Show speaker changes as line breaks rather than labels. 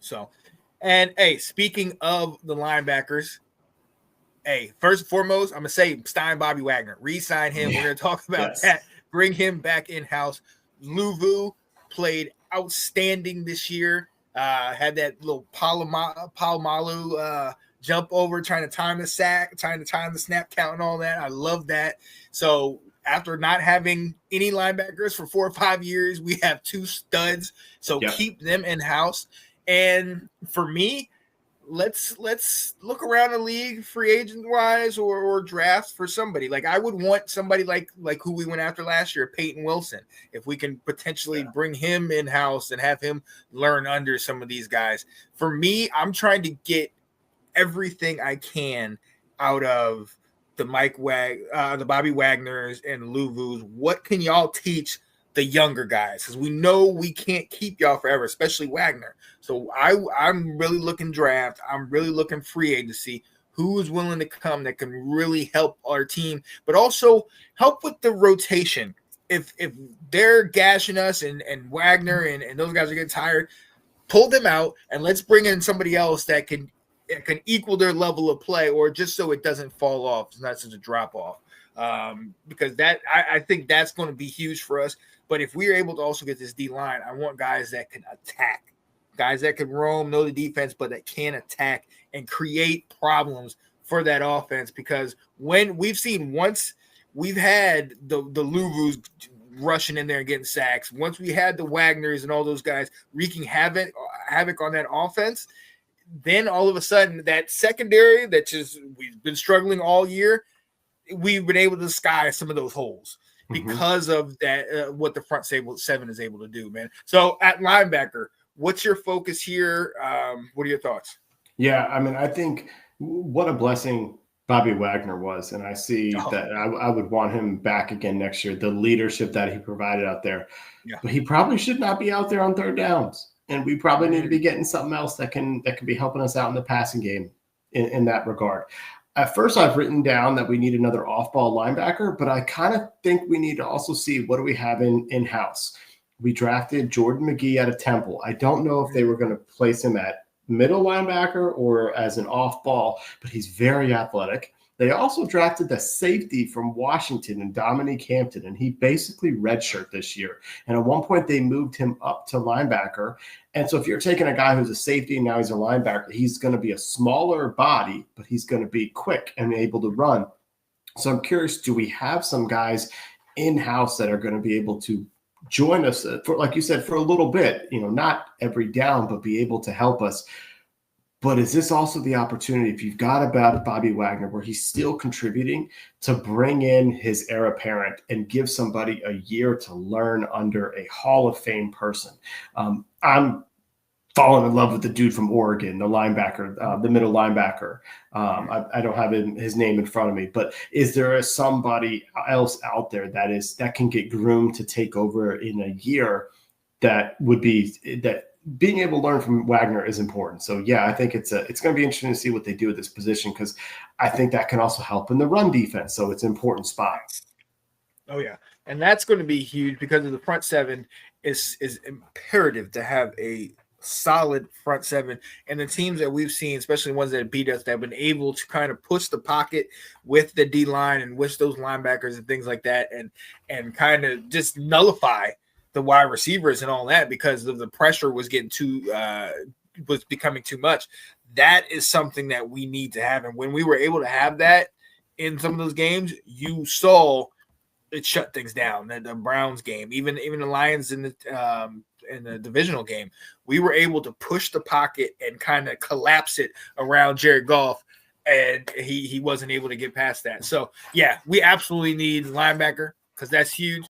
So, and hey, speaking of the linebackers, hey, first and foremost, I'm gonna say Stein Bobby Wagner. Re-sign him. We're gonna talk about that. Bring him back in-house. Luvu played outstanding this year. Had that little Palomalu jump over, trying to time the sack, trying to time the snap count and all that. I love that. So after not having any linebackers for 4 or 5 years, we have 2 studs. So keep them in-house. And for me, let's look around the league, free agent wise, or drafts for somebody. Like I would want somebody like who we went after last year, Peyton Wilson. If we can potentially bring him in house and have him learn under some of these guys. For me, I'm trying to get everything I can out of the the Bobby Wagners and Luvus. What can y'all teach the younger guys? Because we know we can't keep y'all forever, especially Wagner. So I'm really looking draft. I'm really looking free agency. Who is willing to come that can really help our team, but also help with the rotation. If they're gashing us and Wagner and those guys are getting tired, pull them out and let's bring in somebody else that can equal their level of play, or just so it doesn't fall off. It's not such a drop off. Because that I think that's going to be huge for us. But if we're able to also get this D line, I want guys that can attack, guys that can roam, know the defense, but that can attack and create problems for that offense. Because when we've seen, once we've had the Luvus rushing in there and getting sacks, once we had the Wagners and all those guys wreaking havoc on that offense, then all of a sudden that secondary that just we've been struggling all year, we've been able to disguise some of those holes because of that, what the front seven is able to do, man. So at linebacker, what's your focus here? What are your thoughts?
Yeah, I mean, I think what a blessing Bobby Wagner was, and I see that I would want him back again next year. The leadership that he provided out there, but he probably should not be out there on third downs, and we probably need to be getting something else that can be helping us out in the passing game in that regard. At first, I've written down that we need another off-ball linebacker, but I kind of think we need to also see what do we have in-house. We drafted Jordan McGee out of Temple. I don't know if they were going to place him at middle linebacker or as an off-ball, but he's very athletic. They also drafted the safety from Washington and Dominique Hampton, and he basically redshirt this year. And at one point, they moved him up to linebacker. And so if you're taking a guy who's a safety and now he's a linebacker, he's going to be a smaller body, but he's going to be quick and able to run. So I'm curious, do we have some guys in-house that are going to be able to join us for, like you said, for a little bit, not every down, but be able to help us? But is this also the opportunity, if you've got about Bobby Wagner, where he's still contributing, to bring in his heir apparent and give somebody a year to learn under a Hall of Fame person? I'm falling in love with the dude from Oregon, the linebacker, the middle linebacker. I don't have his name in front of me, but is there somebody else out there that can get groomed to take over in a year that would be that? Being able to learn from Wagner is important. So yeah, I think it's going to be interesting to see what they do at this position, because I think that can also help in the run defense. So it's an important spot.
Oh yeah, and that's going to be huge because of the front seven is imperative to have a solid front seven. And the teams that we've seen, especially ones that beat us, that have been able to kind of push the pocket with the D line and with those linebackers and things like that, and kind of just nullify the wide receivers and all that because of the pressure was becoming too much. That is something that we need to have. And when we were able to have that in some of those games, you saw it shut things down. The Browns game, even the Lions in the divisional game, we were able to push the pocket and kind of collapse it around Jared Goff, and he wasn't able to get past that. So yeah, we absolutely need linebacker, because that's huge.